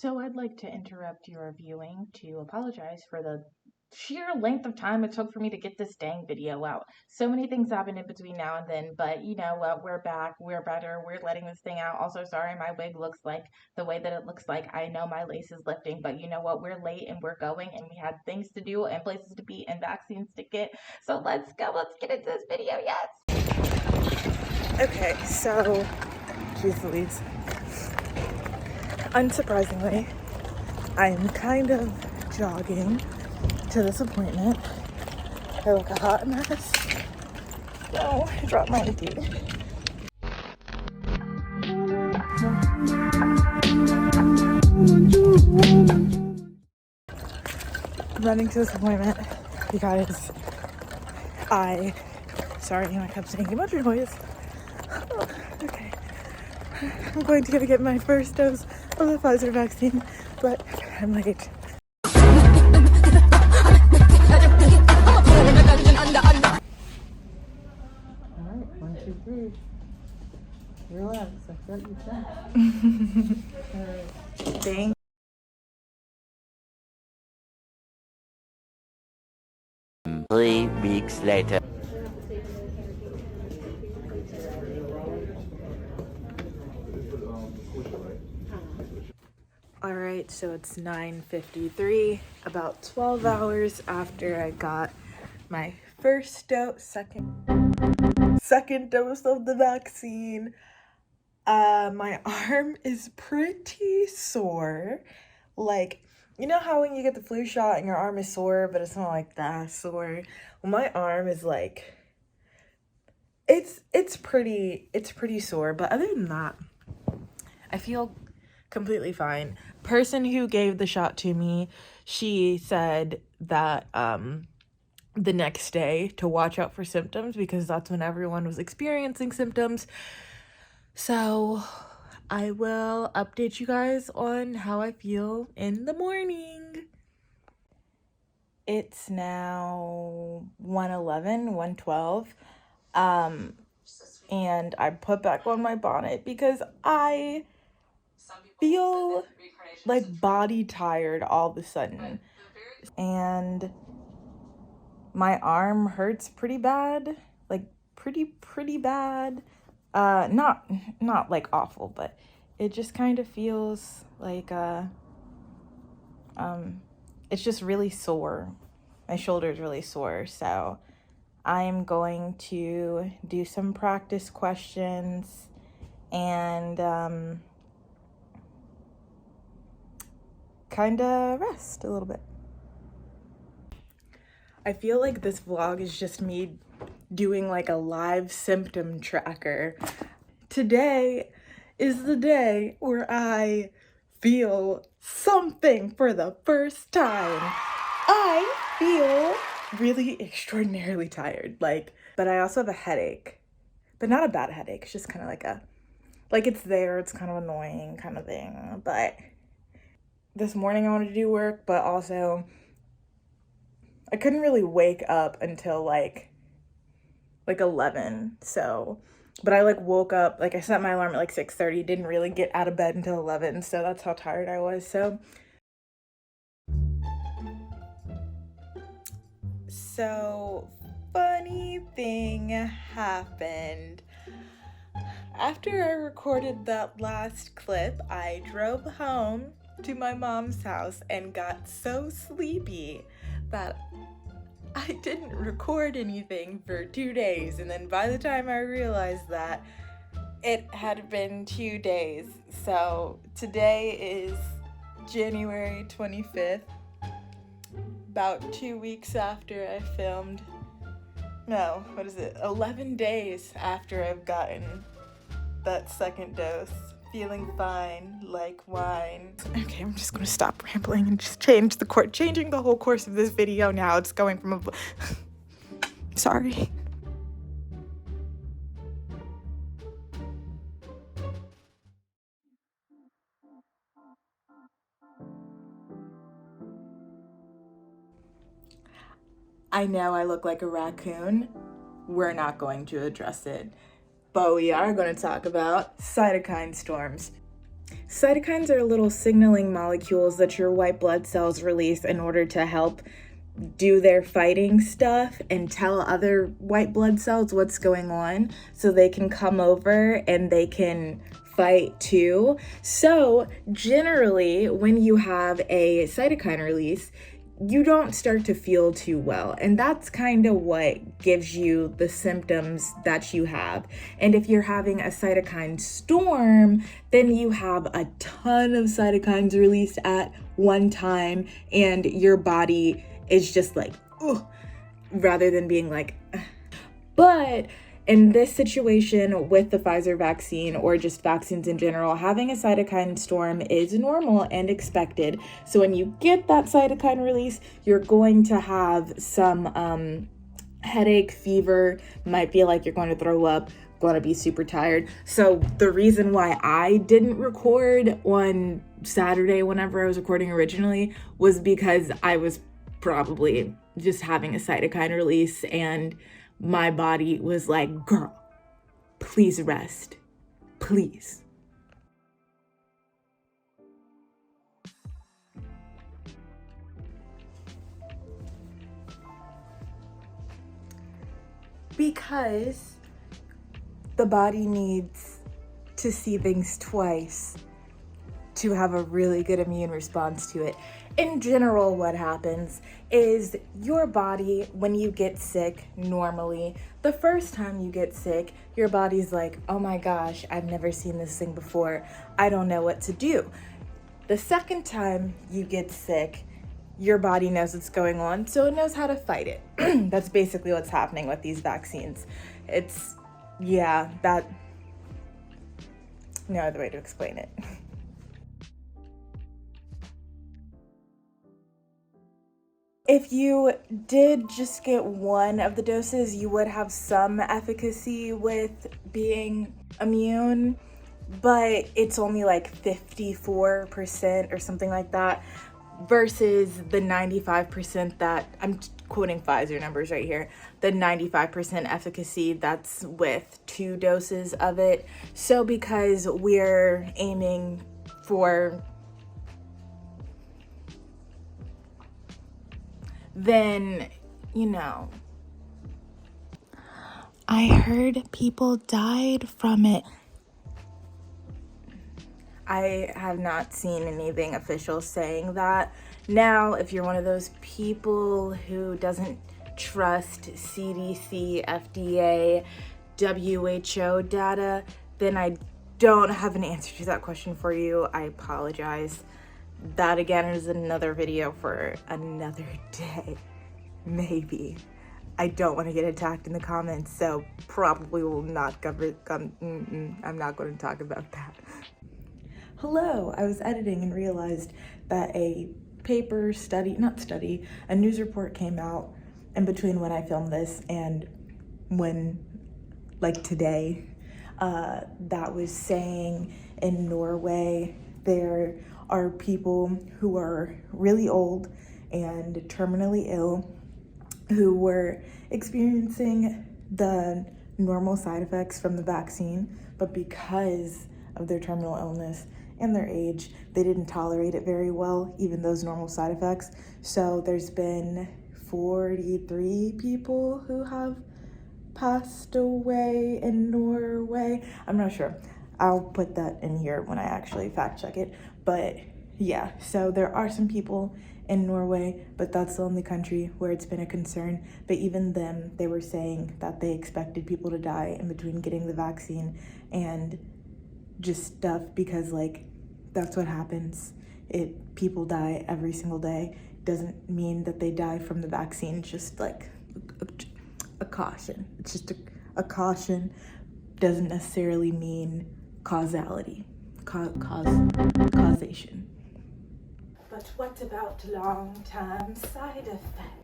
So I'd like to interrupt your viewing to apologize for the sheer length of time it took for me to get this dang video out. So many things happened in between now and then, but you know what? We're back. We're better. We're letting this thing out. Also, sorry my wig looks like the way that it looks like. I know my lace is lifting, but you know what? We're late and we're going and we had things to do and places to be and vaccines to get. So let's go. Let's get into this video. Yes. Okay, so, geez Louise. Unsurprisingly, I'm kind of jogging to this appointment. I look a hot mess. No, I dropped my ID. I'm running to this appointment because sorry, I kept saying too much noise. Oh, okay. I'm going to go get my first dose of the Pfizer vaccine, but I'm late. Alright, 1, 2, 3. Relax, I got you back. Alright. Thanks. 3 weeks later. Alright, so it's 9:53, about 12 hours after I got my second dose of the vaccine. My arm is pretty sore. Like, you know how when you get the flu shot and your arm is sore, but it's not like that sore? Well, my arm is like, it's pretty sore, but other than that, I feel completely fine. Person who gave the shot to me, she said that the next day to watch out for symptoms because that's when everyone was experiencing symptoms. So I will update you guys on how I feel in the morning. It's now 1:12, and I put back on my bonnet because I feel like body tired all of a sudden, and my arm hurts pretty bad, like pretty bad. Not like awful, but it just kind of feels like it's just really sore. My shoulder's really sore, so I'm going to do some practice questions and kind of rest a little bit. I feel like this vlog is just me doing like a live symptom tracker. Today is the day where I feel something for the first time. I feel really extraordinarily tired, but I also have a headache, but not a bad headache. It's just kind of like it's there, it's kind of annoying kind of thing. But this morning I wanted to do work, but also I couldn't really wake up until like 11. So, but I woke up, I set my alarm at 6:30, didn't really get out of bed until 11. So that's how tired I was. So funny thing happened. After I recorded that last clip, I drove home to my mom's house and got so sleepy that I didn't record anything for 2 days, and then by the time I realized that, it had been 2 days. So today is January 25th, about 2 weeks after I filmed. No, 11 days after I've gotten that second dose. Feeling fine like wine. Okay, I'm just gonna stop rambling and just changing the whole course of this video now. It's going from sorry. I know I look like a raccoon. We're not going to address it, but we are going to talk about cytokine storms. Cytokines are little signaling molecules that your white blood cells release in order to help do their fighting stuff and tell other white blood cells what's going on so they can come over and they can fight too. So generally, when you have a cytokine release, you don't start to feel too well. And that's kind of what gives you the symptoms that you have. And if you're having a cytokine storm, then you have a ton of cytokines released at one time, and your body is just like, ugh, rather than being like, ugh. But in this situation with the Pfizer vaccine, or just vaccines in general, having a cytokine storm is normal and expected. So when you get that cytokine release, you're going to have some headache, fever, might feel like you're going to throw up, going to be super tired. So the reason why I didn't record on Saturday whenever I was recording originally was because I was probably just having a cytokine release, and my body was like, girl, please rest, please. Because the body needs to see things twice to have a really good immune response to it. In general, what happens is your body, when you get sick, normally, the first time you get sick, your body's like, oh my gosh, I've never seen this thing before. I don't know what to do. The second time you get sick, your body knows what's going on, so it knows how to fight it. That's basically what's happening with these vaccines. It's, yeah, that, no other way to explain it. If you did just get one of the doses, you would have some efficacy with being immune, but it's only like 54% or something like that, versus the 95% that, I'm quoting Pfizer numbers right here, the 95% efficacy that's with 2 doses of it. So because we're aiming for, then, you know, I heard people died from it. I have not seen anything official saying that. Now, if you're one of those people who doesn't trust CDC, FDA, WHO data, then I don't have an answer to that question for you. I apologize. That again is another video for another day, maybe. I don't want to get attacked in the comments, so probably will not cover. I'm not going to talk about that. Hello, I was editing and realized that a a news report came out in between when I filmed this and when, like today, that was saying in Norway there are people who are really old and terminally ill who were experiencing the normal side effects from the vaccine, but because of their terminal illness and their age, they didn't tolerate it very well, even those normal side effects. So there's been 43 people who have passed away in Norway. I'm not sure. I'll put that in here when I actually fact check it. But yeah, so there are some people in Norway, but that's the only country where it's been a concern. But even them, they were saying that they expected people to die in between getting the vaccine and just stuff, because like that's what happens. People die every single day. Doesn't mean that they die from the vaccine. It's just like a caution. It's just a caution. Doesn't necessarily mean causality, causation. But what about long-term side effects?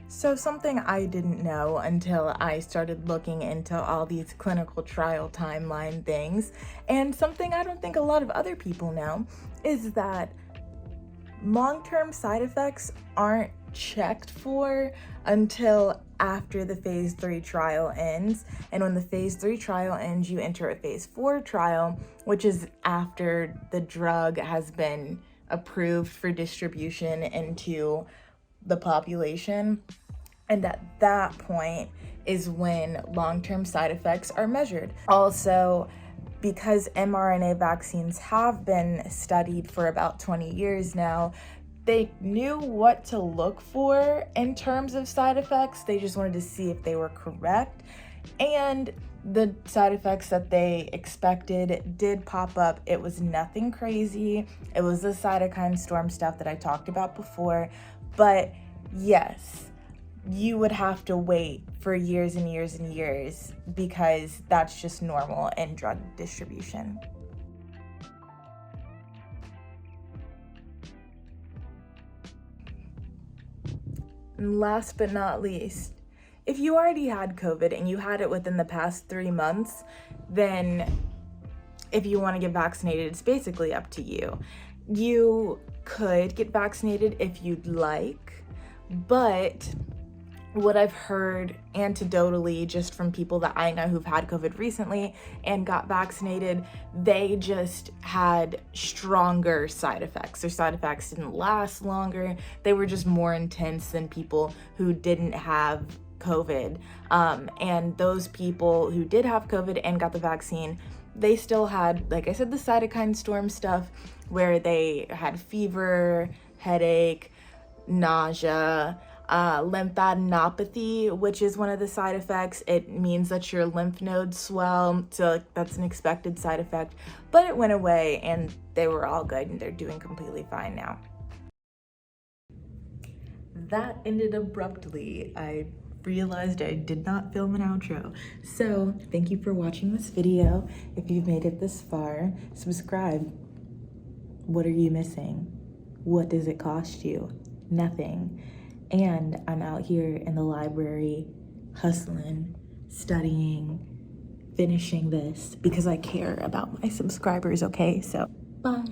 So something I didn't know until I started looking into all these clinical trial timeline things, and something I don't think a lot of other people know, is that long-term side effects aren't checked for until after the phase 3 trial ends. And when the phase 3 trial ends, you enter a phase 4 trial, which is after the drug has been approved for distribution into the population. And at that point is when long-term side effects are measured. Also, because mRNA vaccines have been studied for about 20 years now, they knew what to look for in terms of side effects. They just wanted to see if they were correct. And the side effects that they expected did pop up. It was nothing crazy. It was the cytokine storm stuff that I talked about before. But yes, you would have to wait for years and years and years because that's just normal in drug distribution. And last but not least, if you already had COVID and you had it within the past 3 months, then if you want to get vaccinated, it's basically up to you. You could get vaccinated if you'd like, but what I've heard anecdotally just from people that I know who've had COVID recently and got vaccinated, they just had stronger side effects. Their side effects didn't last longer. They were just more intense than people who didn't have COVID. And those people who did have COVID and got the vaccine, they still had, like I said, the cytokine storm stuff where they had fever, headache, nausea, lymphadenopathy, which is one of the side effects. It means that your lymph nodes swell, so that's an expected side effect, but it went away and they were all good and they're doing completely fine now. That ended abruptly. I realized I did not film an outro. So thank you for watching this video. If you've made it this far, subscribe. What are you missing? What does it cost you? Nothing. And I'm out here in the library hustling, studying, finishing this because I care about my subscribers, okay? So, bye.